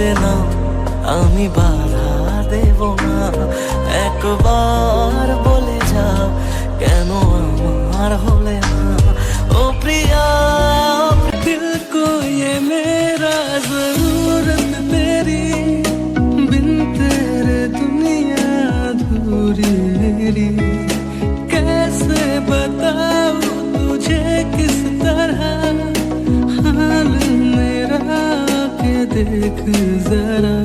বলে না, আমি বাধা দেব না। একবার বলে যাও কেন আমার হলে না। ও প্রিয়া, দিল को ये मेरा जरूरत तेरी, बिन तेरे दुनिया अधूरी मेरी। कैसे बताऊं तुझे किस तरह हाल मेरा के देख जरा।